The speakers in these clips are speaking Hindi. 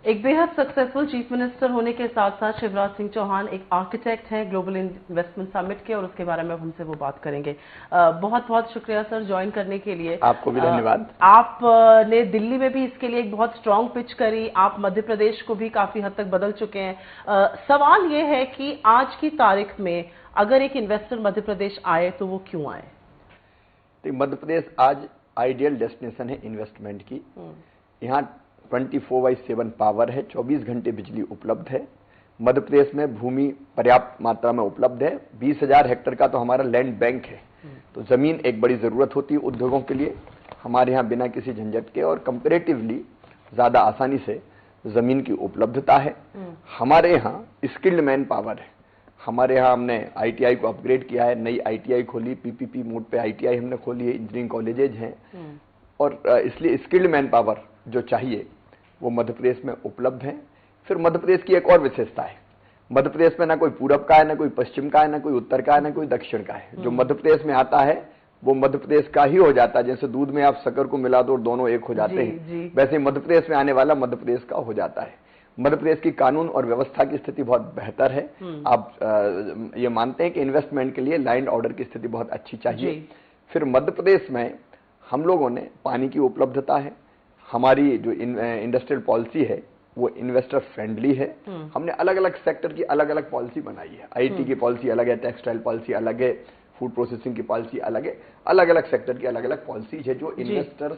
एक बेहद सक्सेसफुल चीफ मिनिस्टर होने के साथ साथ शिवराज सिंह चौहान एक आर्किटेक्ट हैं ग्लोबल इन्वेस्टमेंट समिट के, और उसके बारे में हमसे वो बात करेंगे। बहुत बहुत शुक्रिया सर ज्वाइन करने के लिए। आपको भी धन्यवाद। आपने दिल्ली में भी इसके लिए एक बहुत स्ट्रांग पिच करी, आप मध्य प्रदेश को भी काफी हद तक बदल चुके हैं। सवाल ये है कि आज की तारीख में अगर एक इन्वेस्टर मध्य प्रदेश आए तो वो क्यों आए? तो मध्य प्रदेश आज आइडियल डेस्टिनेशन है इन्वेस्टमेंट की। यहाँ 24/7 पावर है, 24 घंटे बिजली उपलब्ध है। मध्य प्रदेश में भूमि पर्याप्त मात्रा में उपलब्ध है। 20,000 हेक्टेयर का तो हमारा लैंड बैंक है, तो जमीन एक बड़ी जरूरत होती है उद्योगों के लिए। हमारे यहाँ बिना किसी झंझट के और कंपेरेटिवली ज्यादा आसानी से जमीन की उपलब्धता है। हमारे यहाँ स्किल्ड मैन पावर है। हमारे यहाँ हमने ITI को अपग्रेड किया है, नई ITI खोली, PPP मोड पे ITI हमने खोली है, इंजीनियरिंग कॉलेजेज हैं, और इसलिए स्किल्ड मैन पावर जो चाहिए वो मध्य प्रदेश में उपलब्ध है। फिर मध्य प्रदेश की एक और विशेषता है, मध्य प्रदेश में ना कोई पूरब का है, ना कोई पश्चिम का है, ना कोई उत्तर का है, ना कोई दक्षिण का है। जो मध्य प्रदेश में आता है वो मध्य प्रदेश का ही हो जाता है। जैसे दूध में आप शक्कर को मिला दो और दोनों एक हो जाते हैं, वैसे मध्य प्रदेश में आने वाला मध्य प्रदेश का हो जाता है। मध्य प्रदेश की कानून और व्यवस्था की स्थिति बहुत बेहतर है। आप ये मानते हैं कि इन्वेस्टमेंट के लिए लैंड ऑर्डर की स्थिति बहुत अच्छी चाहिए। फिर मध्य प्रदेश में हम लोगों ने पानी की उपलब्धता है। हमारी जो इंडस्ट्रियल पॉलिसी है वो इन्वेस्टर फ्रेंडली है। हमने अलग अलग सेक्टर की अलग अलग पॉलिसी बनाई है। IT की पॉलिसी अलग है, टेक्सटाइल पॉलिसी अलग है, फूड प्रोसेसिंग की पॉलिसी अलग है। अलग अलग सेक्टर की अलग अलग पॉलिसी है जो इन्वेस्टर्स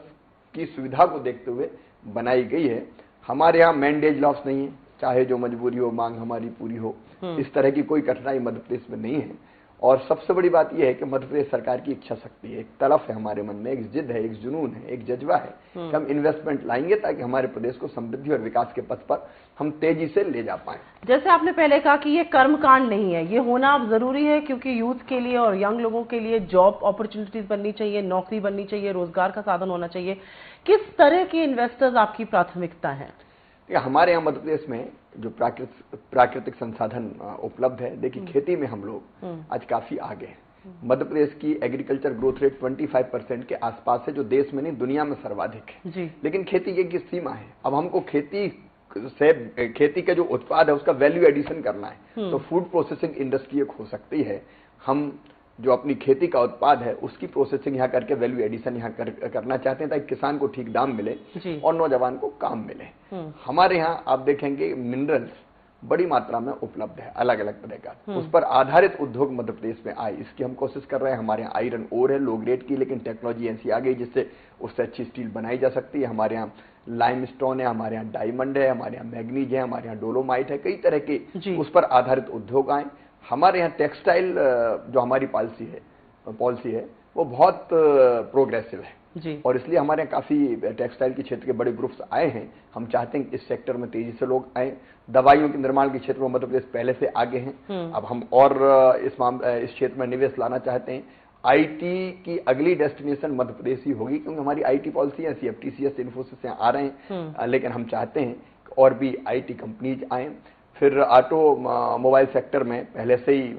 की सुविधा को देखते हुए बनाई गई है। हमारे यहाँ मैंडेज लॉस नहीं है, चाहे जो मजबूरी हो मांग हमारी पूरी हो, इस तरह की कोई कठिनाई मध्य प्रदेश में नहीं है। और सबसे बड़ी बात यह है कि मध्य प्रदेश सरकार की इच्छा शक्ति है, एक तड़फ है हमारे मन में, एक जिद है, एक जुनून है, एक जज्बा है कि हम इन्वेस्टमेंट लाएंगे ताकि हमारे प्रदेश को समृद्धि और विकास के पथ पर हम तेजी से ले जा पाए। जैसे आपने पहले कहा कि ये कर्मकांड नहीं है, ये होना अब जरूरी है क्योंकि यूथ के लिए और यंग लोगों के लिए जॉब अपॉर्चुनिटीज बननी चाहिए, नौकरी बननी चाहिए, रोजगार का साधन होना चाहिए। किस तरह के इन्वेस्टर्स आपकी प्राथमिकता है? हमारे यहाँ मध्य प्रदेश में जो प्राकृतिक संसाधन उपलब्ध है, देखिए खेती में हम लोग आज काफी आगे हैं। मध्य प्रदेश की एग्रीकल्चर ग्रोथ रेट 25% के आसपास है, जो देश में नहीं दुनिया में सर्वाधिक है। लेकिन खेती की एक सीमा है। अब हमको खेती के जो उत्पाद है उसका वैल्यू एडिशन करना है, तो फूड प्रोसेसिंग इंडस्ट्री एक हो सकती है। हम जो अपनी खेती का उत्पाद है उसकी प्रोसेसिंग यहाँ करके वैल्यू एडिशन यहाँ करना चाहते हैं ताकि किसान को ठीक दाम मिले और नौजवान को काम मिले। हमारे यहाँ आप देखेंगे मिनरल्स बड़ी मात्रा में उपलब्ध है, अलग अलग तरह का, उस पर आधारित उद्योग मध्य प्रदेश में आए, इसकी हम कोशिश कर रहे हैं। हमारे यहाँ आयरन ओर है लो ग्रेड की, लेकिन टेक्नोलॉजी ऐसी आ गई जिससे उससे अच्छी स्टील बनाई जा सकती है। हमारे यहाँ लाइमस्टोन है, हमारे यहाँ डायमंड है, हमारे यहाँ मैग्नीज है, हमारे यहाँ डोलोमाइट है, कई तरह के उस पर आधारित उद्योग आए। हमारे यहाँ टेक्सटाइल जो हमारी पॉलिसी है वो बहुत प्रोग्रेसिव है और इसलिए हमारे यहाँ काफी टेक्सटाइल के क्षेत्र के बड़े ग्रुप्स आए हैं। हम चाहते हैं कि इस सेक्टर में तेजी से लोग आए। दवाइयों के निर्माण के क्षेत्र में मध्य प्रदेश पहले से आगे हैं, अब हम और इस क्षेत्र में निवेश लाना चाहते हैं। IT की अगली डेस्टिनेशन मध्य प्रदेश ही होगी क्योंकि हमारी IT पॉलिसी है, CFTCS इन्फोसिस यहाँ आ रहे हैं, लेकिन हम चाहते हैं और भी IT कंपनीज आए। फिर ऑटो मोबाइल सेक्टर में पहले से ही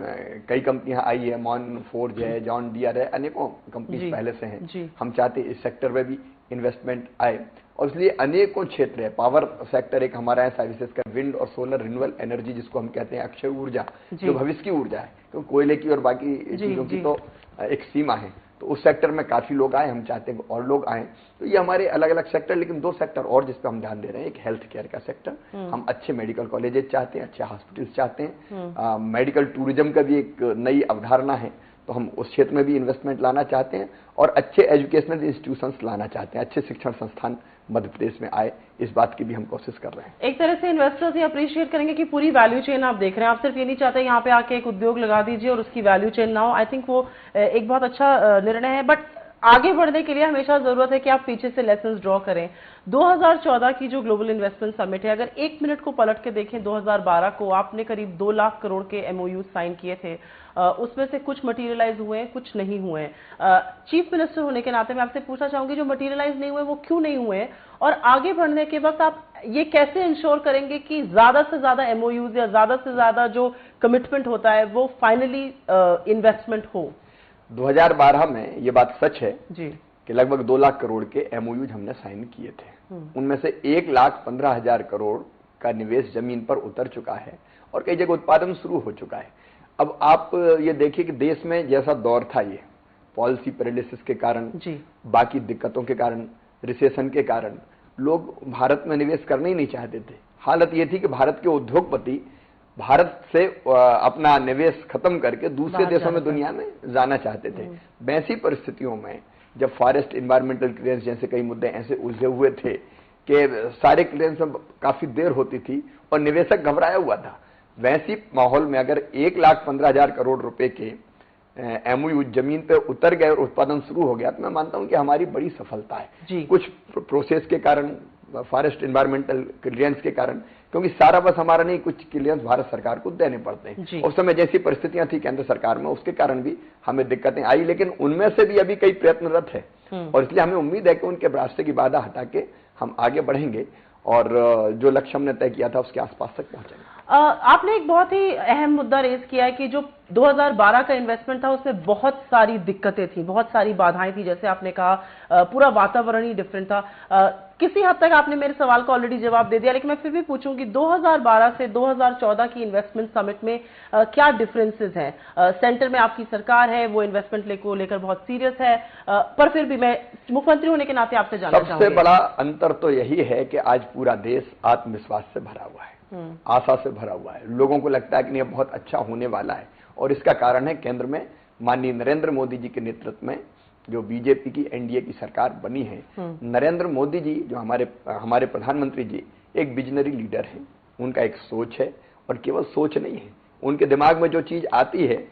कई कंपनियां आई है, मॉन फोर्ज है, जॉन डियर है, अनेकों कंपनीज पहले से हैं। हम चाहते हैं इस सेक्टर में भी इन्वेस्टमेंट आए और इसलिए अनेकों क्षेत्र है। पावर सेक्टर एक हमारा है, सर्विसेज का, विंड और सोलर रिन्यूएबल एनर्जी जिसको हम कहते हैं अक्षय ऊर्जा, जो भविष्य की ऊर्जा है, क्योंकि कोयले की और बाकी चीजों की तो एक सीमा है। तो उस सेक्टर में काफी लोग आए, हम चाहते हैं और लोग आए। तो ये हमारे अलग अलग सेक्टर, लेकिन 2 सेक्टर और जिस पे हम ध्यान दे रहे हैं, एक हेल्थ केयर का सेक्टर, हम अच्छे मेडिकल कॉलेजेस चाहते हैं, अच्छे हॉस्पिटल्स चाहते हैं। मेडिकल टूरिज्म का भी एक नई अवधारणा है, तो हम उस क्षेत्र में भी इन्वेस्टमेंट लाना चाहते हैं और अच्छे एजुकेशनल इंस्टीट्यूशंस लाना चाहते हैं, अच्छे शिक्षण संस्थान मध्य प्रदेश में आए, इस बात की भी हम कोशिश कर रहे हैं। एक तरह से इन्वेस्टर्स ये अप्रिशिएट करेंगे कि पूरी वैल्यू चेन आप देख रहे हैं, आप सिर्फ ये नहीं चाहते यहाँ पे आके एक उद्योग लगा दीजिए और उसकी वैल्यू चेन ना हो। आई थिंक वो एक बहुत अच्छा निर्णय है, बट आगे बढ़ने के लिए हमेशा जरूरत है कि आप पीछे से लेसन्स ड्रॉ करें। 2014 की जो ग्लोबल इन्वेस्टमेंट समिट है, अगर 1 मिनट को पलट के देखें, 2012 को आपने करीब 2 लाख करोड़ के MOU साइन किए थे, उसमें से कुछ मटेरियलाइज हुए हैं, कुछ नहीं हुए हैं। चीफ मिनिस्टर होने के नाते मैं आपसे पूछना चाहूंगी, जो मटेरियलाइज नहीं हुए वो क्यों नहीं हुए, और आगे बढ़ने के वक्त आप ये कैसे इंश्योर करेंगे कि ज्यादा से ज्यादा MOUs या ज्यादा से ज्यादा जो कमिटमेंट होता है वो फाइनली इन्वेस्टमेंट हो? 2012 में ये बात सच है कि लगभग 2 लाख करोड़ के MOUs हमने साइन किए थे। उनमें से 1,15,000 करोड़ का निवेश जमीन पर उतर चुका है और कई जगह उत्पादन शुरू हो चुका है। अब आप ये देखिए कि देश में जैसा दौर था, ये पॉलिसी पैरालिसिस के कारण, बाकी दिक्कतों के कारण, रिसेशन के कारण लोग भारत में निवेश करना ही नहीं चाहते थे। हालत ये थी कि भारत के उद्योगपति भारत से अपना निवेश खत्म करके दूसरे देशों में दुनिया में जाना चाहते थे। वैसी परिस्थितियों में जब फॉरेस्ट एनवायरमेंटल क्लियरेंस जैसे कई मुद्दे ऐसे उलझे हुए थे कि सारे क्लियरेंस में काफी देर होती थी और निवेशक घबराया हुआ था, वैसी माहौल में अगर 1,15,000 करोड़ रुपए के एमओयू जमीन पे उतर गए और उत्पादन शुरू हो गया, तो मैं मानता हूं कि हमारी बड़ी सफलता है। कुछ प्रोसेस के कारण, फॉरेस्ट एनवायरमेंटल क्लियरेंस के कारण, क्योंकि सारा बस हमारा नहीं, कुछ क्लियरेंस भारत सरकार को देने पड़ते हैं। उस समय जैसी परिस्थितियां थी केंद्र सरकार में, उसके कारण भी हमें दिक्कतें आई, लेकिन उनमें से भी अभी कई प्रयत्नरत है और इसलिए हमें उम्मीद है कि उनके रास्ते की बाधा हटा के हम आगे बढ़ेंगे और जो लक्ष्य हमने तय किया था उसके आसपास तक पहुंचेंगे। आपने एक बहुत ही अहम मुद्दा रेज किया है कि जो 2012 का इन्वेस्टमेंट था उसमें बहुत सारी दिक्कतें थी, बहुत सारी बाधाएं थी, जैसे आपने कहा पूरा वातावरण ही डिफरेंट था। किसी हद तक आपने मेरे सवाल का ऑलरेडी जवाब दे दिया, लेकिन मैं फिर भी पूछूंगी 2012 से 2014 की इन्वेस्टमेंट समिट में क्या डिफरेंसेस हैं? सेंटर में आपकी सरकार है, वो इन्वेस्टमेंट को लेकर बहुत सीरियस है, पर फिर भी मैं मुख्यमंत्री होने के नाते आपसे जानना चाहूंगी। सबसे बड़ा अंतर तो यही है कि आज पूरा देश आत्मविश्वास से भरा हुआ है, आशा से भरा हुआ है। लोगों को लगता है कि ये बहुत अच्छा होने वाला है और इसका कारण है केंद्र में माननीय नरेंद्र मोदी जी के नेतृत्व में जो बीजेपी की एनडीए की सरकार बनी है। नरेंद्र मोदी जी जो हमारे प्रधानमंत्री जी एक विजनरी लीडर हैं, उनका एक सोच है और केवल सोच नहीं है, उनके दिमाग में जो चीज आती है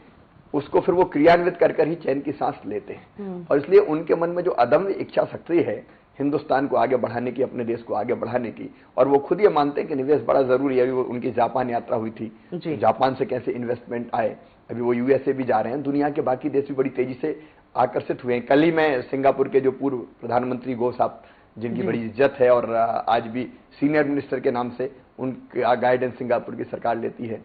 उसको फिर वो क्रियान्वित कर ही चैन की सांस लेते हैं और इसलिए उनके मन में जो अदम्य इच्छा शक्ति है हिंदुस्तान को आगे बढ़ाने की, अपने देश को आगे बढ़ाने की, और वो खुद ये मानते हैं कि निवेश बड़ा जरूरी है। अभी वो उनकी जापान यात्रा हुई थी, जापान से कैसे इन्वेस्टमेंट आए, अभी वो यूएसए भी जा रहे हैं, दुनिया के बाकी देश भी बड़ी तेजी से आकर्षित हुए हैं। कल ही मैं सिंगापुर के जो पूर्व प्रधानमंत्री गो साहब, जिनकी बड़ी इज्जत है और आज भी सीनियर मिनिस्टर के नाम से उनका गाइडेंस सिंगापुर की सरकार लेती है,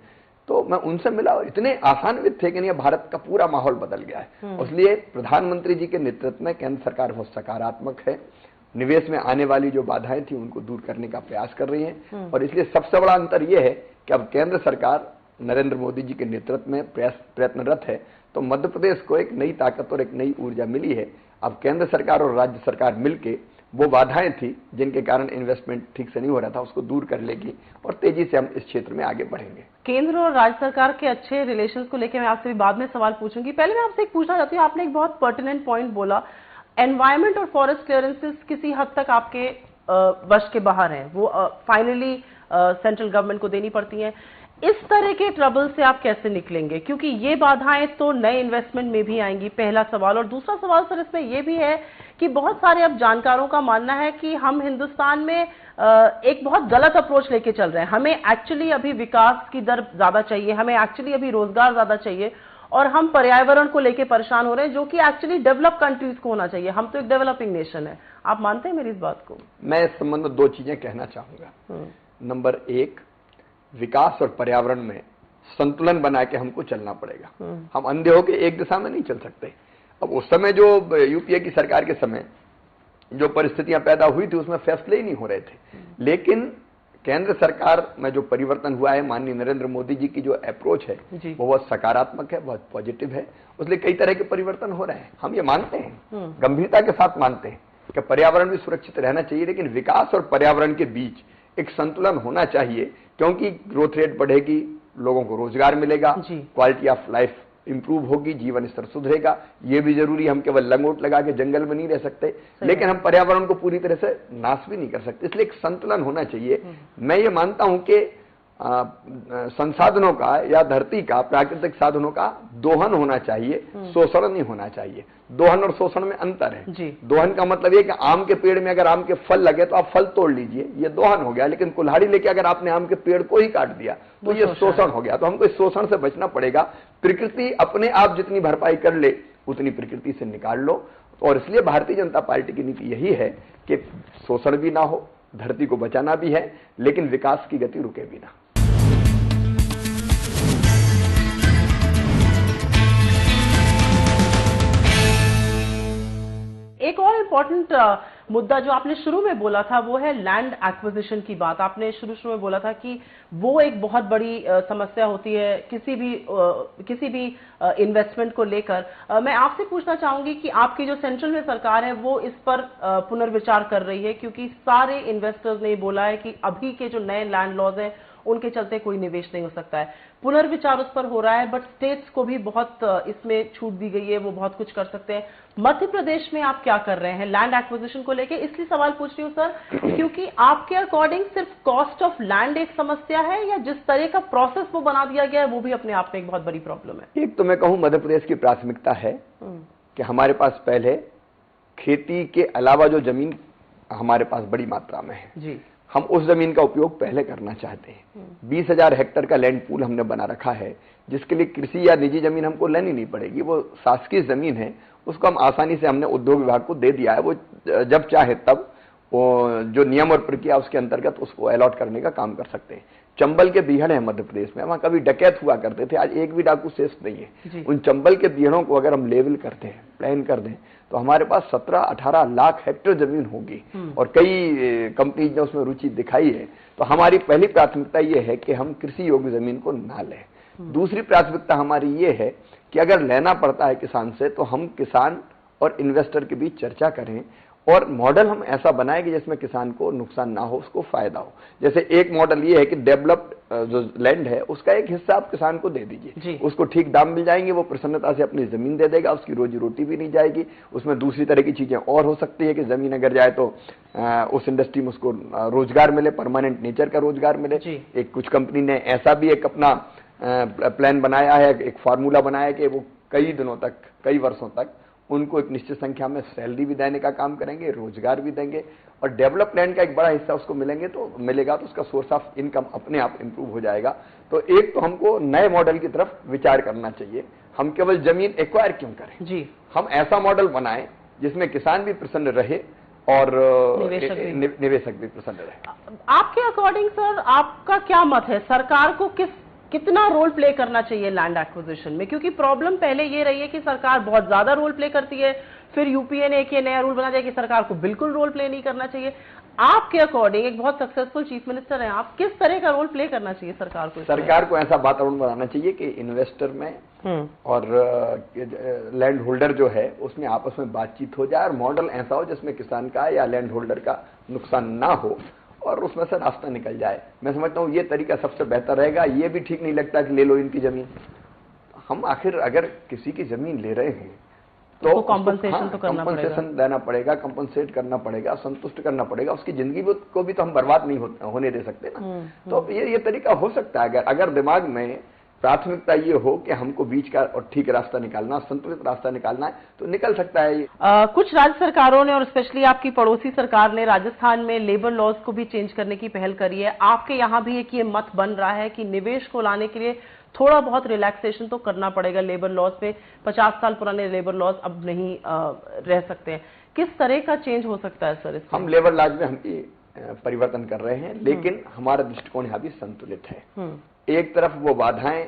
तो मैं उनसे मिला और इतने आसान्वित थे कि नहीं भारत का पूरा माहौल बदल गया है। इसलिए प्रधानमंत्री जी के नेतृत्व में केंद्र सरकार बहुत सकारात्मक है, निवेश में आने वाली जो बाधाएं थी उनको दूर करने का प्रयास कर रही है और इसलिए सबसे बड़ा अंतर यह है कि अब केंद्र सरकार नरेंद्र मोदी जी के नेतृत्व में प्रयत्नरत है, तो मध्य प्रदेश को एक नई ताकत और एक नई ऊर्जा मिली है। अब केंद्र सरकार और राज्य सरकार मिलके वो बाधाएं थी जिनके कारण इन्वेस्टमेंट ठीक से नहीं हो रहा था, उसको दूर कर लेगी और तेजी से हम इस क्षेत्र में आगे बढ़ेंगे। केंद्र और राज्य सरकार के अच्छे रिलेशंस को लेकर मैं आपसे भी बाद में सवाल पूछूंगी। पहले मैं आपसे एक पूछना चाहती हूँ, आपने एक बहुत पर्टिनेंट पॉइंट बोला, एनवायरमेंट और फॉरेस्ट क्लियरेंसेस किसी हद तक आपके वश के बाहर हैं, वो फाइनली सेंट्रल गवर्नमेंट को देनी पड़ती हैं। इस तरह के ट्रबल से आप कैसे निकलेंगे, क्योंकि ये बाधाएं तो नए इन्वेस्टमेंट में भी आएंगी, पहला सवाल। और दूसरा सवाल सर इसमें यह भी है कि बहुत सारे अब जानकारों का मानना है कि हम हिंदुस्तान में एक बहुत गलत अप्रोच लेके चल रहे हैं। हमें एक्चुअली अभी विकास की दर ज्यादा चाहिए, हमें एक्चुअली अभी रोजगार ज्यादा चाहिए और हम पर्यावरण को लेके परेशान हो रहे हैं, जो कि एक्चुअली डेवलप कंट्रीज को होना चाहिए। हम तो एक डेवलपिंग नेशन है। आप मानते हैं मेरी इस बात को? मैं इस संबंध में दो चीजें कहना चाहूंगा। नंबर एक, विकास और पर्यावरण में संतुलन बना के हमको चलना पड़ेगा। हम अंधे होकर एक दिशा में नहीं चल सकते। अब उस समय जो यूपीए की सरकार के समय जो परिस्थितियां पैदा हुई थी उसमें फैसले ही नहीं हो रहे थे, लेकिन केंद्र सरकार में जो परिवर्तन हुआ है, माननीय नरेंद्र मोदी जी की जो अप्रोच है वो बहुत सकारात्मक है, बहुत पॉजिटिव है। उसलिए कई तरह के परिवर्तन हो रहे हैं। हम ये मानते हैं, गंभीरता के साथ मानते हैं कि पर्यावरण भी सुरक्षित रहना चाहिए, लेकिन विकास और पर्यावरण के बीच एक संतुलन होना चाहिए, क्योंकि ग्रोथ रेट बढ़ेगी, लोगों को रोजगार मिलेगा, क्वालिटी ऑफ लाइफ इंप्रूव होगी, जीवन स्तर सुधरेगा। ये भी जरूरी, हम केवल लंगोट लगा के जंगल में नहीं रह सकते, लेकिन हम पर्यावरण को पूरी तरह से नाश भी नहीं कर सकते। इसलिए एक संतुलन होना चाहिए। मैं ये मानता हूं कि संसाधनों का या धरती का, प्राकृतिक साधनों का दोहन होना चाहिए, शोषण नहीं होना चाहिए। दोहन और शोषण में अंतर है। दोहन का मतलब ये कि आम के पेड़ में अगर आम के फल लगे तो आप फल तोड़ लीजिए, ये दोहन हो गया। लेकिन कुल्हाड़ी लेके अगर आपने आम के पेड़ को ही काट दिया तो ये शोषण हो गया। तो हमको इस शोषण से बचना पड़ेगा। प्रकृति अपने आप जितनी भरपाई कर ले उतनी प्रकृति से निकाल लो। और इसलिए भारतीय जनता पार्टी की नीति यही है कि शोषण भी ना हो, धरती को बचाना भी है, लेकिन विकास की गति रुके भी ना। एक और इंपॉर्टेंट मुद्दा जो आपने शुरू में बोला था वो है लैंड एक्विजिशन की बात। आपने शुरू में बोला था कि वो एक बहुत बड़ी समस्या होती है किसी भी इन्वेस्टमेंट को लेकर। मैं आपसे पूछना चाहूंगी कि आपकी जो सेंट्रल में सरकार है वो इस पर पुनर्विचार कर रही है, क्योंकि सारे इन्वेस्टर्स ने बोला है कि अभी के जो नए लैंड लॉज हैं उनके चलते कोई निवेश नहीं हो सकता है। पुनर्विचार उस पर हो रहा है, बट स्टेट्स को भी बहुत इसमें छूट दी गई है, वो बहुत कुछ कर सकते हैं। मध्य प्रदेश में आप क्या कर रहे हैं लैंड एक्विजिशन को लेके? इसलिए सवाल पूछ रही हूँ सर, क्योंकि आपके अकॉर्डिंग सिर्फ कॉस्ट ऑफ लैंड एक समस्या है, या जिस तरह का प्रोसेस वो बना दिया गया है वो भी अपने आप में एक बहुत बड़ी प्रॉब्लम है? एक तो मैं कहूं मध्य प्रदेश की प्राथमिकता है कि हमारे पास पहले खेती के अलावा जो जमीन हमारे पास बड़ी मात्रा में है जी, हम उस जमीन का उपयोग पहले करना चाहते हैं। 20,000 हेक्टेयर का लैंड पूल हमने बना रखा है, जिसके लिए कृषि या निजी जमीन हमको लेनी नहीं पड़ेगी। वो शासकीय जमीन है, उसको हम आसानी से हमने उद्योग विभाग को दे दिया है। वो जब चाहे तब वो जो नियम और प्रक्रिया उसके अंतर्गत उसको अलॉट करने का काम कर सकते हैं। चंबल के बीहड़ है मध्य प्रदेश में, वहां कभी डकैत हुआ करते थे, आज एक भी डाकू शेष नहीं है। उन चंबल के बीहड़ों को अगर हम लेवल करते हैं, प्लान कर दें, तो हमारे पास 17-18 लाख हेक्टेयर जमीन होगी और कई कंपनीज ने उसमें रुचि दिखाई है। तो हमारी पहली प्राथमिकता ये है कि हम कृषि योग्य जमीन को ना लें। दूसरी प्राथमिकता हमारी ये है कि अगर लेना पड़ता है किसान से तो हम किसान और इन्वेस्टर के बीच चर्चा करें और मॉडल हम ऐसा बनाए कि जिसमें किसान को नुकसान ना हो, उसको फायदा हो। जैसे एक मॉडल ये है कि डेवलप्ड जो लैंड है उसका एक हिस्सा आप किसान को दे दीजिए, उसको ठीक दाम मिल जाएंगे, वो प्रसन्नता से अपनी जमीन दे देगा, उसकी रोजी रोटी भी नहीं जाएगी। उसमें दूसरी तरह की चीजें और हो सकती है कि जमीन अगर जाए तो उस इंडस्ट्री में उसको रोजगार मिले, परमानेंट नेचर का रोजगार मिले। एक कुछ कंपनी ने ऐसा भी एक अपना प्लान बनाया है, एक फार्मूला बनाया कि वो कई दिनों तक, कई वर्षों तक उनको एक निश्चित संख्या में सैलरी भी देने का काम करेंगे, रोजगार भी देंगे और डेवलप लैंड का एक बड़ा हिस्सा उसको मिलेगा तो उसका सोर्स ऑफ इनकम अपने आप इंप्रूव हो जाएगा। तो एक तो हमको नए मॉडल की तरफ विचार करना चाहिए। हम केवल जमीन एक्वायर क्यों करें जी, हम ऐसा मॉडल बनाएं जिसमें किसान भी प्रसन्न रहे और निवेशक भी प्रसन्न रहे। आपके अकॉर्डिंग सर, आपका क्या मत है, सरकार को कितना रोल प्ले करना चाहिए लैंड एक्विजिशन में? क्योंकि प्रॉब्लम पहले ये रही है कि सरकार बहुत ज्यादा रोल प्ले करती है, फिर यूपीए ने एक ये नया रूल बना दिया कि सरकार को बिल्कुल रोल प्ले नहीं करना चाहिए। आपके अकॉर्डिंग एक बहुत सक्सेसफुल चीफ मिनिस्टर हैं आप, किस तरह का रोल प्ले करना चाहिए सरकार को? सरकार को ऐसा वातावरण बनाना चाहिए कि इन्वेस्टर में और लैंड होल्डर जो है उसमें आपस में बातचीत हो जाए और मॉडल ऐसा हो जिसमें किसान का या लैंड होल्डर का नुकसान ना हो और उसमें से रास्ता निकल जाए। मैं समझता हूँ ये तरीका सबसे बेहतर रहेगा। ये भी ठीक नहीं लगता कि ले लो इनकी जमीन। हम आखिर अगर किसी की जमीन ले रहे हैं तो कॉम्पनसेशन तो करना पड़ेगा, कॉम्पनसेशन देना पड़ेगा, कंपनसेट करना पड़ेगा, संतुष्ट करना पड़ेगा। उसकी जिंदगी को भी तो हम बर्बाद नहीं होने दे सकते ना। तो ये तरीका हो सकता है अगर दिमाग में प्राथमिकता ये हो कि हमको बीच का और ठीक रास्ता निकालना, संतुलित रास्ता निकालना है, तो निकल सकता है। कुछ राज्य सरकारों ने और स्पेशली आपकी पड़ोसी सरकार ने राजस्थान में लेबर लॉज को भी चेंज करने की पहल करी है। आपके यहाँ भी एक ये मत बन रहा है कि निवेश को लाने के लिए थोड़ा बहुत रिलैक्सेशन तो करना पड़ेगा लेबर लॉज पे, 50 साल पुराने लेबर लॉज अब नहीं रह सकते हैं। किस तरह का चेंज हो सकता है सर इसमें? हम लेबर लॉज में हम परिवर्तन कर रहे हैं, लेकिन हमारा दृष्टिकोण यहाँ भी संतुलित है। एक तरफ वो बाधाएं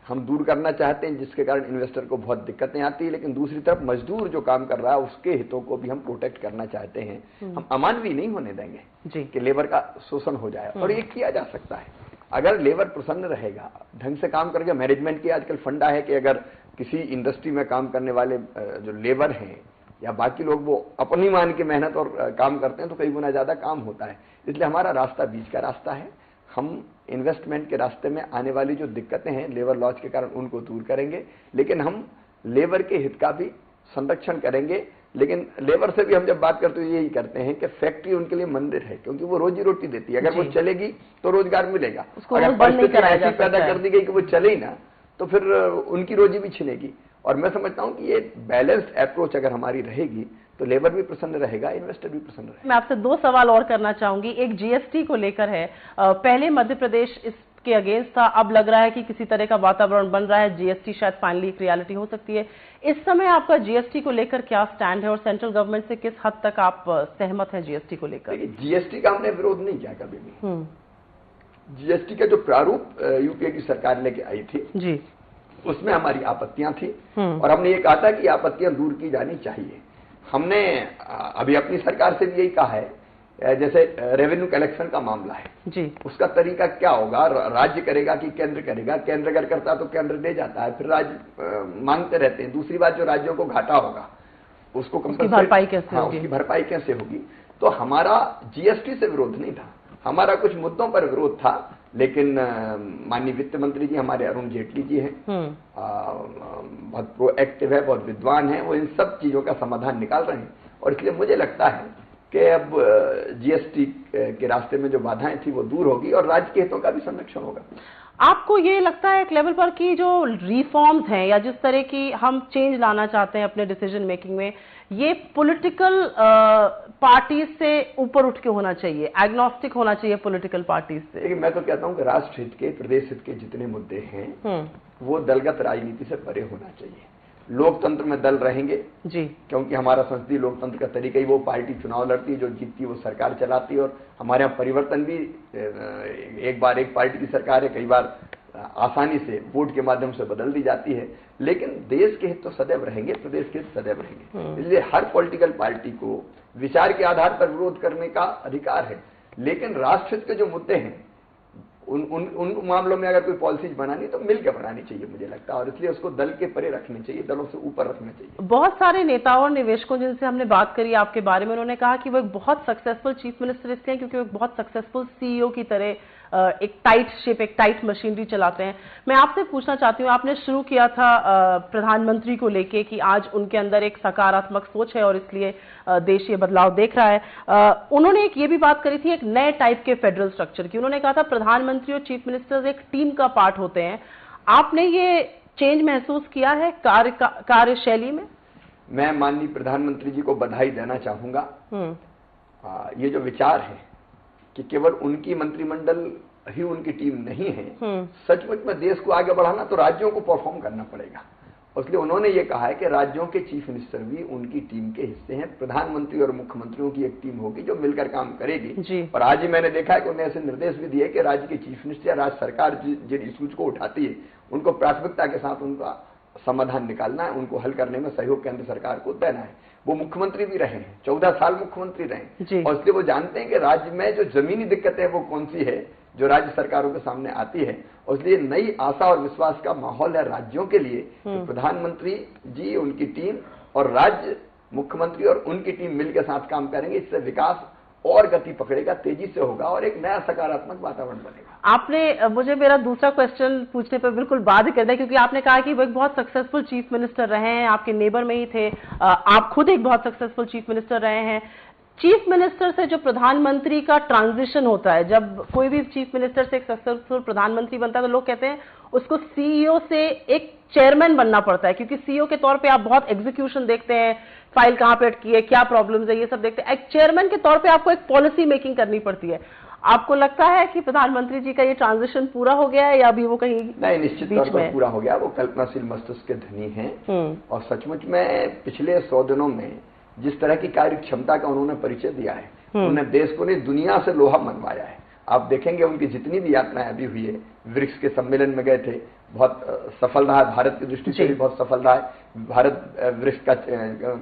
हम दूर करना चाहते हैं जिसके कारण इन्वेस्टर को बहुत दिक्कतें आती है, लेकिन दूसरी तरफ मजदूर जो काम कर रहा है उसके हितों को भी हम प्रोटेक्ट करना चाहते हैं। हम अमानवीय नहीं होने देंगे कि लेबर का शोषण हो जाए, और ये किया जा सकता है अगर लेबर प्रसन्न रहेगा, ढंग से काम करके। मैनेजमेंट की आजकल फंडा है कि अगर किसी इंडस्ट्री में काम करने वाले जो लेबर हैं या बाकी लोग वो अपनी मान की मेहनत और काम करते हैं तो कई गुना ज्यादा काम होता है। इसलिए हमारा रास्ता बीच का रास्ता है। हम इन्वेस्टमेंट के रास्ते में आने वाली जो दिक्कतें हैं लेबर लॉज के कारण उनको दूर करेंगे, लेकिन हम लेबर के हित का भी संरक्षण करेंगे। लेकिन लेबर से भी हम जब बात करते हैं यही करते हैं कि फैक्ट्री उनके लिए मंदिर है, क्योंकि वो रोजी रोटी देती है। अगर वो चलेगी तो रोजगार मिलेगा, अगर परिस्थिति ऐसी पैदा कर दी गई कि वो चले ही ना तो फिर उनकी रोजी भी छिनेगी। और मैं समझता हूं कि ये बैलेंस्ड अप्रोच अगर हमारी रहेगी तो लेबर भी प्रसन्न रहेगा, इन्वेस्टर भी प्रसन्न रहेगा। मैं आपसे 2 सवाल और करना चाहूंगी। एक जीएसटी को लेकर है। पहले मध्य प्रदेश इसके अगेंस्ट था, अब लग रहा है कि किसी तरह का वातावरण बन रहा है, जीएसटी शायद फाइनली एक रियलिटी हो सकती है। इस समय आपका जीएसटी को लेकर क्या स्टैंड है और सेंट्रल गवर्नमेंट से किस हद तक आप सहमत हैं जीएसटी को लेकर? जीएसटी का हमने विरोध नहीं किया कभी भी। जीएसटी का जो प्रारूप यूपीए की सरकार लेके आई थी जी, उसमें हमारी आपत्तियां थी और हमने ये कहा था कि आपत्तियां दूर की जानी चाहिए। हमने अभी अपनी सरकार से भी यही कहा है, जैसे रेवेन्यू कलेक्शन का मामला है जी, उसका तरीका क्या होगा, राज्य करेगा कि केंद्र करेगा? केंद्र अगर करता तो केंद्र दे जाता है, फिर राज्य मांगते रहते हैं। दूसरी बात, जो राज्यों को घाटा होगा उसको भरपाई कैसे होगी? उसकी भरपाई कैसे होगी? तो हमारा जीएसटी से विरोध नहीं था, हमारा कुछ मुद्दों पर विरोध था, लेकिन माननीय वित्त मंत्री जी हमारे अरुण जेटली जी हैं, बहुत प्रोएक्टिव है, बहुत विद्वान है, वो इन सब चीजों का समाधान निकाल रहे हैं। और इसलिए मुझे लगता है कि अब जीएसटी के रास्ते में जो बाधाएं थी वो दूर होगी और राज्य के हितों का भी संरक्षण होगा। आपको ये लगता है एक लेवल पर कि जो रिफॉर्म्स हैं या जिस तरह की हम चेंज लाना चाहते हैं अपने डिसीजन मेकिंग में, ये पॉलिटिकल पार्टी से ऊपर उठ के होना चाहिए, एग्नोस्टिक होना चाहिए पॉलिटिकल पार्टीज से? लेकिन मैं तो कहता हूं कि राष्ट्र हित के, प्रदेश हित के जितने मुद्दे हैं वो दलगत राजनीति से परे होना चाहिए। लोकतंत्र में दल रहेंगे जी, क्योंकि हमारा संसदीय लोकतंत्र का तरीका ही वो पार्टी चुनाव लड़ती है, जो जीतती है वो सरकार चलाती है। और हमारे यहाँ परिवर्तन भी एक बार एक पार्टी की सरकार है, कई बार आसानी से वोट के माध्यम से बदल दी जाती है। लेकिन देश के हित तो सदैव रहेंगे, प्रदेश के हित सदैव रहेंगे। इसलिए हर पॉलिटिकल पार्टी को विचार के आधार पर विरोध करने का अधिकार है, लेकिन राष्ट्र हित के जो मुद्दे हैं उन मामलों में अगर कोई पॉलिसीज बनानी तो मिलकर बनानी चाहिए, मुझे लगता है। और इसलिए उसको दल के परे रखनी चाहिए, दलों से ऊपर रखना चाहिए। बहुत सारे नेताओं और निवेशकों जिनसे हमने बात करी आपके बारे में, उन्होंने कहा कि वो एक बहुत सक्सेसफुल चीफ मिनिस्टर इसलिए क्योंकि वो एक बहुत सक्सेसफुल सीईओ की तरह एक टाइट शिप, एक टाइट मशीनरी चलाते हैं। मैं आपसे पूछना चाहती हूँ, आपने शुरू किया था प्रधानमंत्री को लेके कि आज उनके अंदर एक सकारात्मक सोच है और इसलिए देश ये बदलाव देख रहा है। उन्होंने एक ये भी बात करी थी एक नए टाइप के फेडरल स्ट्रक्चर की। उन्होंने कहा था प्रधानमंत्री और चीफ मिनिस्टर्स एक टीम का पार्ट होते हैं। आपने ये चेंज महसूस किया है कार्यशैली में? मैं माननीय प्रधानमंत्री जी को बधाई देना चाहूंगा। ये जो विचार है कि केवल उनकी मंत्रिमंडल ही उनकी टीम नहीं है, सचमुच में देश को आगे बढ़ाना तो राज्यों को परफॉर्म करना पड़ेगा। इसलिए उन्होंने ये कहा है कि राज्यों के चीफ मिनिस्टर भी उनकी टीम के हिस्से हैं। प्रधानमंत्री और मुख्यमंत्रियों की एक टीम होगी जो मिलकर काम करेगी। और आज ही मैंने देखा है कि उन्होंने ऐसे निर्देश भी दिए कि राज्य के चीफ मिनिस्टर या राज्य सरकार जिन इश्यूज को उठाती है उनको प्राथमिकता के साथ उनका समाधान निकालना है, उनको हल करने में सहयोग केंद्र सरकार को देना है। वो मुख्यमंत्री भी रहे हैं, 14 साल मुख्यमंत्री रहे, और इसलिए वो जानते हैं कि राज्य में जो जमीनी दिक्कतें वो कौन सी है जो राज्य सरकारों के सामने आती है। और इसलिए नई आशा और विश्वास का माहौल है राज्यों के लिए। तो प्रधानमंत्री जी, उनकी टीम और राज्य मुख्यमंत्री और उनकी टीम मिलकर साथ काम करेंगे। इससे विकास और गति पकड़ेगा, तेजी से होगा और एक नया सकारात्मक वातावरण बनेगा। आपने मुझे मेरा दूसरा क्वेश्चन पूछने पर बिल्कुल बाध्य कर दिया, क्योंकि आपने कहा कि वो एक बहुत सक्सेसफुल चीफ मिनिस्टर रहे हैं, आपके नेबर में ही थे, आप खुद एक बहुत सक्सेसफुल चीफ मिनिस्टर रहे हैं। चीफ मिनिस्टर से जो प्रधानमंत्री का ट्रांजिशन होता है, जब कोई भी चीफ मिनिस्टर से एक सक्सेसफुल प्रधानमंत्री बनता है तो लोग कहते हैं उसको सीईओ से एक चेयरमैन बनना पड़ता है, क्योंकि सीईओ के तौर पे आप बहुत एग्जीक्यूशन देखते हैं, फाइल कहां पे अटकी है, क्या प्रॉब्लम्स है, ये सब देखते हैं। एक चेयरमैन के तौर पे आपको एक पॉलिसी मेकिंग करनी पड़ती है। आपको लगता है कि प्रधानमंत्री जी का ये ट्रांजिशन पूरा हो गया है या अभी वो कहीं? नहीं, निश्चित तौर पर पूरा हो गया। वो कल्पनाशील मस्तिष्क के धनी हैं और सचमुच में पिछले 100 दिनों में जिस तरह की कार्य क्षमता का उन्होंने परिचय दिया है, उन्होंने देश को नहीं दुनिया से लोहा मनवाया है। आप देखेंगे उनकी जितनी भी यात्राएं अभी हुई है, ब्रिक्स के सम्मेलन में गए थे, बहुत सफल रहा है, भारत की दृष्टि से भी बहुत सफल रहा है। भारत ब्रिक्स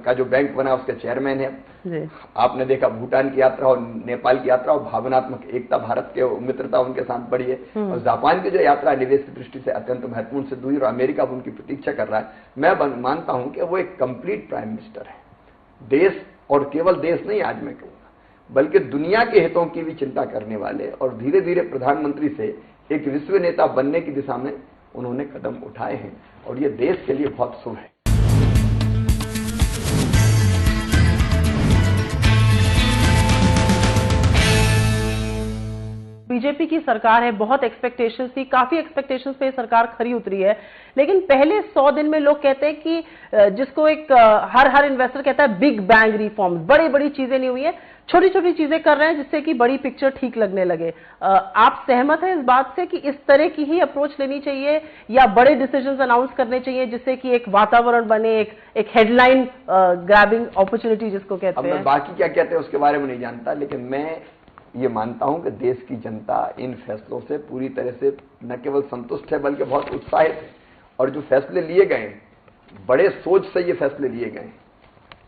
का जो बैंक बना उसके चेयरमैन है। आपने देखा भूटान की यात्रा और नेपाल की यात्रा और भावनात्मक एकता भारत के मित्रता उनके साथ बढ़ी है। और जापान की जो यात्रा निवेश की दृष्टि से अत्यंत महत्वपूर्ण सिद्ध हुई और अमेरिका उनकी प्रतीक्षा कर रहा है। मैं मानता हूं कि वो एक कंप्लीट प्राइम मिनिस्टर है। देश, और केवल देश नहीं आज मैं कहूंगा, बल्कि दुनिया के हितों की भी चिंता करने वाले, और धीरे धीरे प्रधानमंत्री से एक विश्व नेता बनने की दिशा में उन्होंने कदम उठाए हैं और ये देश के लिए बहुत शुभ है। बीजेपी की सरकार है, बहुत एक्सपेक्टेशंस थी, काफी एक्सपेक्टेशंस पे सरकार खरी उतरी है। लेकिन पहले 100 दिन में लोग कहते हैं कि जिसको एक हर इन्वेस्टर कहता है बिग बैंग रिफॉर्म्स, बड़ी बड़ी चीजें नहीं हुई है, छोटी छोटी चीजें कर रहे हैं जिससे कि बड़ी पिक्चर ठीक लगने लगे। आप सहमत हैं इस बात से कि इस तरह की ही अप्रोच लेनी चाहिए या बड़े डिसीजंस अनाउंस करने चाहिए जिससे कि एक वातावरण बने, एक हेडलाइन ग्रैबिंग अपॉर्चुनिटी जिसको कहते हैं? मैं बाकी क्या कहते हैं उसके बारे में नहीं जानता, लेकिन मैं ये मानता हूं कि देश की जनता इन फैसलों से पूरी तरह से न केवल संतुष्ट है बल्कि बहुत उत्साहित है। और जो फैसले लिए गए, बड़े सोच से ये फैसले लिए गए,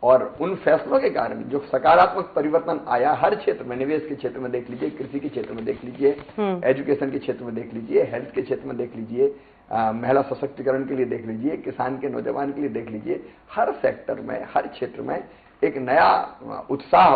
और उन फैसलों के कारण जो सकारात्मक परिवर्तन आया हर क्षेत्र में, निवेश के क्षेत्र में देख लीजिए, कृषि के क्षेत्र में देख लीजिए, एजुकेशन के क्षेत्र में देख लीजिए, हेल्थ के क्षेत्र में देख लीजिए, महिला सशक्तिकरण के लिए देख लीजिए, किसान के नौजवान के लिए देख लीजिए, हर सेक्टर में, हर क्षेत्र में एक नया उत्साह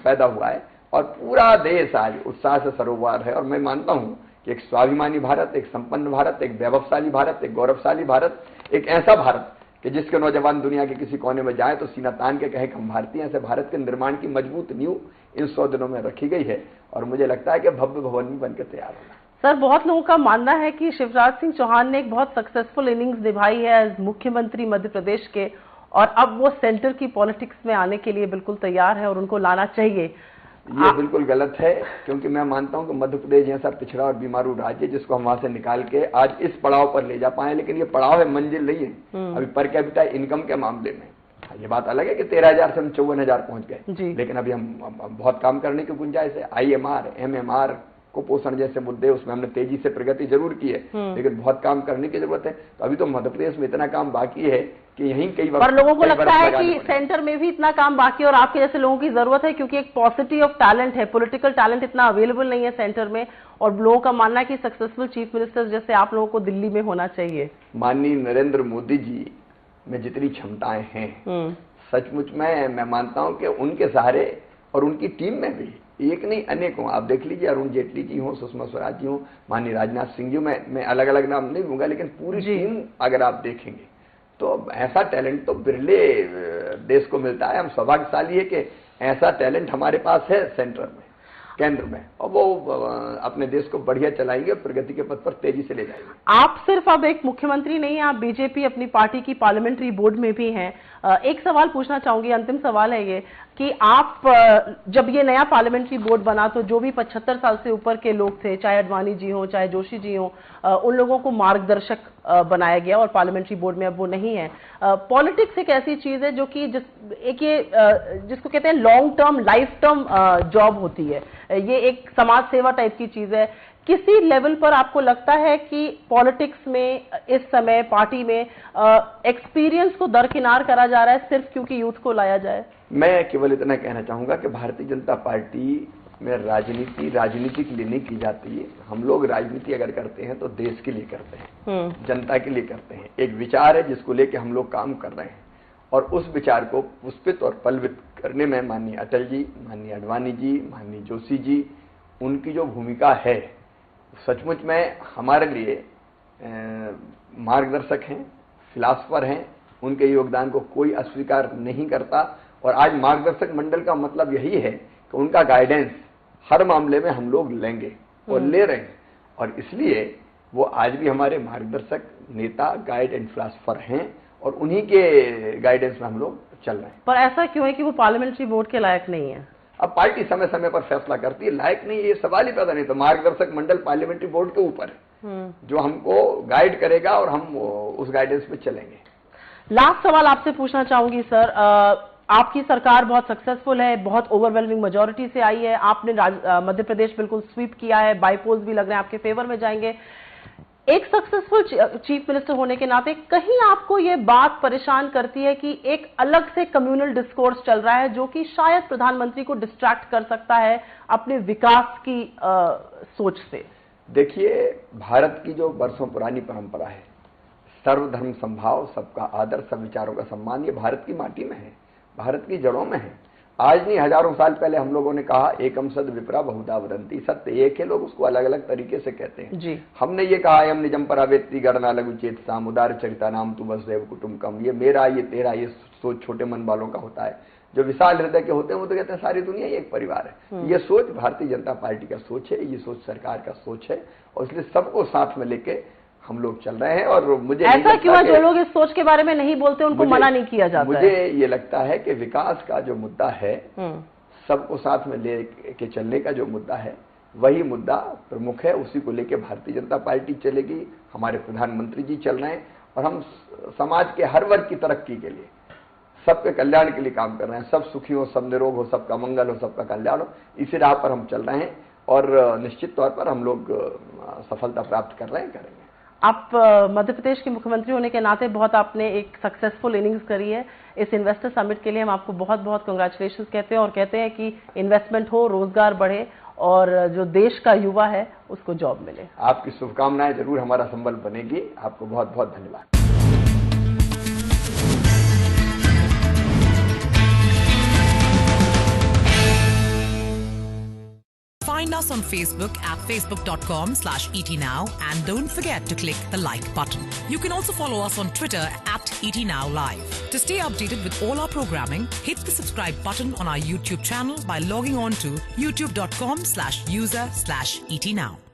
पैदा हुआ है और पूरा देश आज उत्साह से सरोवर है। और मैं मानता हूं कि एक स्वाभिमानी भारत, एक संपन्न भारत, एक वैभवशाली भारत, एक गौरवशाली भारत, एक ऐसा भारत कि जिसके नौजवान दुनिया के किसी कोने में जाए तो सीना तान के कहें कि हम भारतीय हैं। ऐसे भारत के निर्माण की मजबूत नींव इन 100 दिनों में रखी गई है और मुझे लगता है कि भव्य भवन भी बनकर तैयार होगा। सर, बहुत लोगों का मानना है कि शिवराज सिंह चौहान ने एक बहुत सक्सेसफुल इनिंग्स निभाई है एज मुख्यमंत्री मध्य प्रदेश के, और अब वो सेंटर की पॉलिटिक्स में आने के लिए बिल्कुल तैयार है और उनको लाना चाहिए। ये बिल्कुल गलत है, क्योंकि मैं मानता हूं कि मध्य प्रदेश जैसा पिछड़ा और बीमारू राज्य जिसको हम वहां से निकाल के आज इस पड़ाव पर ले जा पाए, लेकिन ये पड़ाव है, मंजिल नहीं है। अभी पर कैपिटा इनकम के मामले में ये बात अलग है कि 13,000 से हम 54,000 पहुंच गए, लेकिन अभी हम बहुत काम करने की गुंजाइश है। IMR, MMR, कुपोषण जैसे मुद्दे, उसमें हमने तेजी से प्रगति जरूर की है, लेकिन बहुत काम करने की जरूरत है। तो अभी तो मध्य प्रदेश में इतना काम बाकी है कि यहीं कई पर लोगों को लगता है कि सेंटर में भी इतना काम बाकी है और आपके जैसे लोगों की जरूरत है, क्योंकि एक पॉसिटी ऑफ टैलेंट है, पॉलिटिकल टैलेंट इतना अवेलेबल नहीं है सेंटर में, और लोगों का मानना है कि सक्सेसफुल चीफ मिनिस्टर जैसे आप लोगों को दिल्ली में होना चाहिए। माननीय नरेंद्र मोदी जी में जितनी क्षमताएं हैं, सचमुच में मैं मानता हूं कि उनके सहारे और उनकी टीम में भी एक नहीं अनेक हों। आप देख लीजिए, अरुण जेटली जी हों, सुषमा स्वराज जी हों, माननीय राजनाथ सिंह जी, मैं अलग अलग नाम नहीं लूंगा, लेकिन पूरी टीम अगर आप देखेंगे तो ऐसा टैलेंट तो बिरले देश को मिलता है। हम सौभाग्यशाली है कि ऐसा टैलेंट हमारे पास है सेंटर में, केंद्र में, और वो अपने देश को बढ़िया चलाएंगे, प्रगति के पथ पर तेजी से ले जाएंगे। आप सिर्फ अब एक मुख्यमंत्री नहीं, आप बीजेपी अपनी पार्टी की पार्लियामेंट्री बोर्ड में भी हैं। एक सवाल पूछना चाहूंगी, अंतिम सवाल है ये कि आप जब ये नया पार्लियामेंट्री बोर्ड बना तो जो भी 75 साल से ऊपर के लोग थे, चाहे अडवाणी जी हो, चाहे जोशी जी हो, उन लोगों को मार्गदर्शक बनाया गया और पार्लियामेंट्री बोर्ड में अब वो नहीं है। पॉलिटिक्स एक ऐसी चीज है जो कि जिसको कहते हैं long term, life term job होती है। ये एक समाज सेवा टाइप की चीज है। किसी लेवल पर आपको लगता है कि पॉलिटिक्स में इस समय पार्टी में एक्सपीरियंस को दरकिनार करा जा रहा है सिर्फ क्योंकि यूथ को लाया जाए? मैं केवल इतना कहना चाहूंगा कि भारतीय जनता पार्टी में राजनीति के लिए नहीं की जाती है। हम लोग राजनीति अगर करते हैं तो देश के लिए करते हैं, जनता के लिए करते हैं। एक विचार है जिसको लेके हम लोग काम कर रहे हैं, और उस विचार को पुष्पित और पल्वित करने में माननीय अटल जी, माननीय अडवाणी जी, माननीय जोशी जी, उनकी जो भूमिका है सचमुच में हमारे लिए मार्गदर्शक हैं, फिलासफर हैं। उनके योगदान को कोई अस्वीकार नहीं करता, और आज मार्गदर्शक मंडल का मतलब यही है कि उनका गाइडेंस हर मामले में हम लोग लेंगे और ले रहे हैं, और इसलिए वो आज भी हमारे मार्गदर्शक, नेता, गाइड एंड फिलासफर हैं, और उन्हीं के गाइडेंस में हम लोग चल रहे हैं। पर ऐसा क्यों है कि वो पार्लियामेंट्री बोर्ड के लायक नहीं है? अब पार्टी समय समय पर फैसला करती है, लायक नहीं है ये सवाल ही पैदा नहीं। तो मार्गदर्शक मंडल पार्लियामेंट्री बोर्ड के ऊपर है जो हमको गाइड करेगा और हम उस गाइडेंस पे चलेंगे। लास्ट सवाल आपसे पूछना चाहूंगी सर, आपकी सरकार बहुत सक्सेसफुल है, बहुत ओवरवेलमिंग मेजॉरिटी से आई है, आपने मध्य प्रदेश बिल्कुल स्वीप किया है, बाईपोल्स भी लग रहे हैं आपके फेवर में जाएंगे। एक सक्सेसफुल चीफ मिनिस्टर होने के नाते कहीं आपको ये बात परेशान करती है कि एक अलग से कम्युनल डिस्कोर्स चल रहा है जो कि शायद प्रधानमंत्री को डिस्ट्रैक्ट कर सकता है अपने विकास की सोच से? देखिए, भारत की जो वर्षों पुरानी परंपरा है, सर्वधर्म संभाव, सबका आदर, सब विचारों का सम्मान, ये भारत की माटी में है, भारत की जड़ों में है। आज नहीं, हजारों साल पहले हम लोगों ने कहा एकम सद विप्रा बहुधा वदंती, सत्य एक है, लोग उसको अलग अलग तरीके से कहते हैं जी। हमने ये कहा यम निजम परावेत्ति गणना लघु चेत साम उदार चरिता नाम तु वसुदेव कुटुंबकम, ये मेरा, ये तेरा, ये सोच छोटे मन वालों का होता है। जो विशाल हृदय के होते हैं वो तो कहते हैं सारी दुनिया एक परिवार है। ये सोच भारतीय जनता पार्टी का सोच है, ये सोच सरकार का सोच है, और इसलिए सबको साथ में लेके हम लोग चल रहे हैं। और मुझे ऐसा क्यों है जो लोग इस सोच के बारे में नहीं बोलते उनको मना नहीं किया जाता? मुझे ये लगता है कि विकास का जो मुद्दा है, सबको साथ में लेके चलने का जो मुद्दा है, वही मुद्दा प्रमुख है, उसी को लेके भारतीय जनता पार्टी चलेगी। हमारे प्रधानमंत्री जी चल रहे हैं, और हम समाज के हर वर्ग की तरक्की के लिए, सबके कल्याण के लिए काम कर रहे हैं। सब सुखी हो, सब निरोग हो, सबका मंगल हो, सबका कल्याण हो, इसी राह पर हम चल रहे हैं, और निश्चित तौर पर हम लोग सफलता प्राप्त कर रहे हैं, करेंगे। आप मध्य प्रदेश के मुख्यमंत्री होने के नाते बहुत आपने एक सक्सेसफुल इनिंग्स करी है। इस इन्वेस्टर समिट के लिए हम आपको बहुत बहुत कांग्रेचुलेशंस कहते हैं और कहते हैं कि इन्वेस्टमेंट हो, रोजगार बढ़े और जो देश का युवा है उसको जॉब मिले। आपकी शुभकामनाएं जरूर हमारा संबल बनेगी। आपको बहुत बहुत धन्यवाद। Find us on Facebook at facebook.com/etnow and don't forget to click the like button. You can also follow us on Twitter at etnowlive. To stay updated with all our programming, hit the subscribe button on our YouTube channel by logging on to youtube.com/user/etnow.